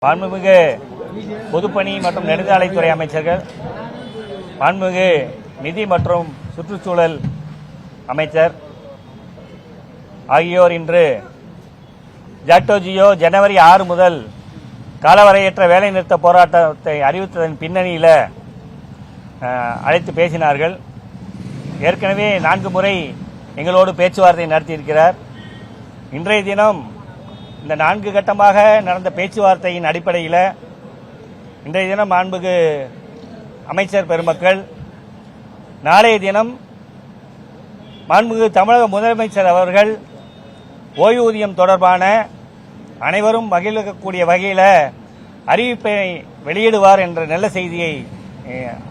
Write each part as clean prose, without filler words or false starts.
மாண்புமிகு பொதுப்பணி மற்றும் நெடுஞ்சாலைத்துறை அமைச்சர்கள், மாண்புமிகு நிதி மற்றும் சுற்றுச்சூழல் அமைச்சர் ஆகியோர் இன்று ஜாக்டோ ஜியோ ஜனவரி 6 முதல் காலவரையற்ற வேலைநிறுத்த போராட்டத்தை அறிவித்ததன் பின்னணியில் அழைத்து பேசினார்கள். ஏற்கனவே 4 முறை எங்களோடு பேச்சுவார்த்தை நடத்தியிருக்கிறார். இன்றைய தினம் இந்த 4 கட்டமாக நடந்த பேச்சுவார்த்தையின் அடிப்படையில் இன்றைய தினம் மாண்புமிகு அமைச்சர் பெருமக்கள், நாளைய தினம் மாண்புமிகு தமிழக முதலமைச்சர் அவர்கள் ஓய்வூதியம் தொடர்பான அனைவரும் மகிழக்கூடிய வகையில் அறிவிப்பை வெளியிடுவார் என்ற நல்ல செய்தியை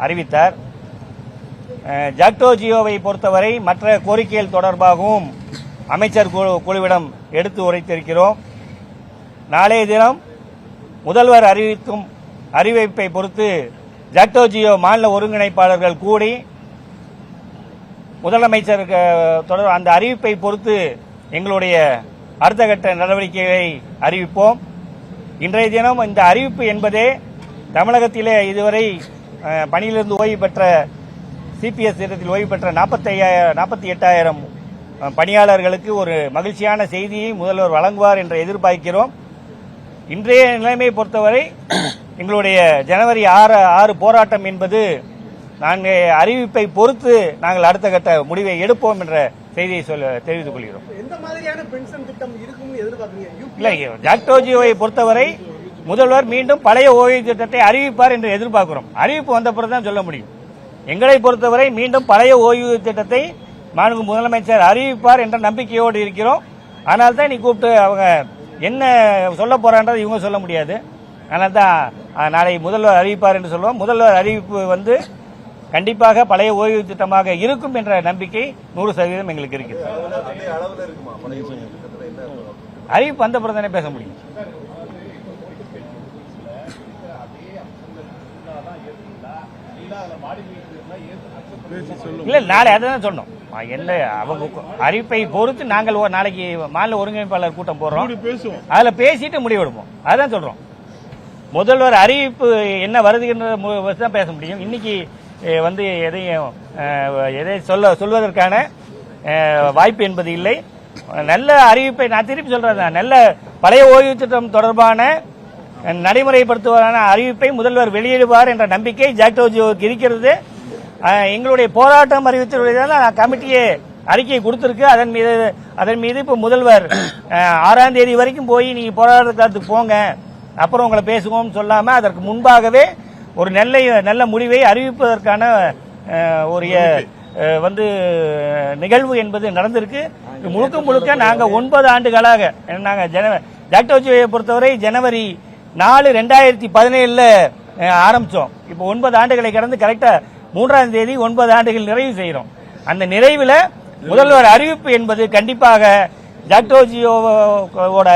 அறிவித்தார். ஜாக்டோ ஜியோவை பொறுத்தவரை மற்ற கோரிக்கைகள் தொடர்பாகவும் அமைச்சர் குழுவிடம் எடுத்து உரைத்திருக்கிறோம். நாளைய தினம் முதல்வர் அறிவிக்கும் அறிவிப்பை பொறுத்து ஜாக்டோ ஜியோ மாநில ஒருங்கிணைப்பாளர்கள் கூடி முதலமைச்சர் தொடர் அந்த அறிவிப்பை பொறுத்து எங்களுடைய அடுத்த கட்ட நடவடிக்கைகளை அறிவிப்போம். இன்றைய தினம் இந்த அறிவிப்பு என்பதே தமிழகத்திலே இதுவரை பணியிலிருந்து ஓய்வு பெற்ற சிபிஎஸ் திட்டத்தில் ஓய்வு பெற்ற 48,000 பணியாளர்களுக்கு ஒரு மகிழ்ச்சியான செய்தியை முதல்வர் வழங்குவார் என்று எதிர்பார்க்கிறோம். இன்றைய நிலைமையை பொறுத்தவரை எங்களுடைய ஜனவரி 6 போராட்டம் என்பது நாங்கள் அறிவிப்பை பொறுத்து நாங்கள் அடுத்த கட்ட முடிவை எடுப்போம் என்ற செய்தியை தெரிவித்துக் கொள்கிறோம். இல்லை, ஜாக்டோ ஜியோவை பொறுத்தவரை முதல்வர் மீண்டும் பழைய ஓய்வு திட்டத்தை அறிவிப்பார் என்று எதிர்பார்க்கிறோம். அறிவிப்பு வந்த பிறகு தான் சொல்ல முடியும். எங்களை பொறுத்தவரை மீண்டும் பழைய ஓய்வு திட்டத்தை மாண்புமிகு முதலமைச்சர் அறிவிப்பார் என்ற நம்பிக்கையோடு இருக்கிறோம். ஆனால் தான் நீ கூப்பிட்டு அவங்க என்ன சொல்ல போறான்றது இவங்க சொல்ல முடியாது. அதனால தான் நாளை முதல்வர் அறிவிப்பார் என்று சொல்லுவோம். முதல்வர் அறிவிப்பு கண்டிப்பாக பழைய ஓய்வு திட்டமாக இருக்கும் என்ற நம்பிக்கை 100% எங்களுக்கு இருக்கிறது. அறிவிப்பு வந்த பிறகு தானே பேச முடியும். இல்ல, நாளை அதான் சொன்னோம். என்ன அவங்க அறிவிப்பை பொறுத்து நாங்கள் நாளைக்கு மாநில ஒருங்கிணைப்பாளர் கூட்டம் போடுறோம். அதுல பேசிட்டு முடிவெடுப்போம். அதான் சொல்றோம். முதல்வர் அறிவிப்பு என்ன வருதுன்னு பேச முடியும். இன்னைக்கு எதை சொல்வதற்கான வாய்ப்பு என்பது இல்லை. நல்ல அறிவிப்பை நான் திருப்பி சொல்றேன். நல்ல பழைய ஓய்வு திட்டம் தொடர்பான நடைமுறைப்படுத்துவதான அறிவிப்பை முதல்வர் வெளியிடுவார் என்ற நம்பிக்கை ஜாக்டோ ஜியோவுக்கு இருக்கிறது. எங்களுடைய போராட்டம் அறிவித்ததால் கமிட்டியே அறிக்கையை கொடுத்திருக்கு. அதன் மீது இப்ப முதல்வர் 6ஆம் தேதி வரைக்கும் போய் நீங்க போராட்டத்துக்கு போங்க, அப்புறம் உங்களை பேசுவோம் சொல்லாம அதற்கு முன்பாகவே ஒரு நல்ல முடிவை அறிவிப்பதற்கான ஒரு நிகழ்வு என்பது நடந்திருக்கு. முழுக்க நாங்க 9 ஆண்டுகளாக நாங்க ஜாக்டோ ஜியோவை பொறுத்தவரை ஜனவரி 4, 2017 ஆரம்பிச்சோம். இப்போ 9 ஆண்டுகளை கடந்து கரெக்டா 3ஆம் தேதி 9 ஆண்டுகள் நிறைவு செய்கிறோம். அந்த நிறைவில் முதல்வர் அறிவிப்பு என்பது கண்டிப்பாக ஜாக்டோ ஜியோவோட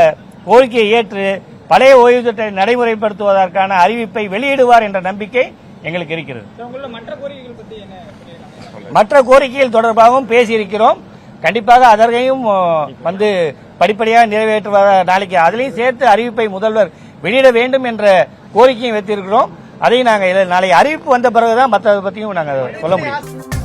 கோரிக்கையை ஏற்று பழைய ஓய்வு திட்டத்தை நடைமுறைப்படுத்துவதற்கான அறிவிப்பை வெளியிடுவார் என்ற நம்பிக்கை எங்களுக்கு இருக்கிறது. மற்ற கோரிக்கைகள் தொடர்பாகவும் பேசியிருக்கிறோம். கண்டிப்பாக அதற்கையும் படிப்படியாக நிறைவேற்றுவதாக நாளைக்கு அதிலையும் சேர்த்து அறிவிப்பை முதல்வர் வெளியிட வேண்டும் என்ற கோரிக்கையை வைத்திருக்கிறோம். அதையும் நாங்கள் நாளை அறிவிப்பு வந்த பிறகுதான் மற்றதை பற்றியும் நாங்கள் சொல்ல முடியும்.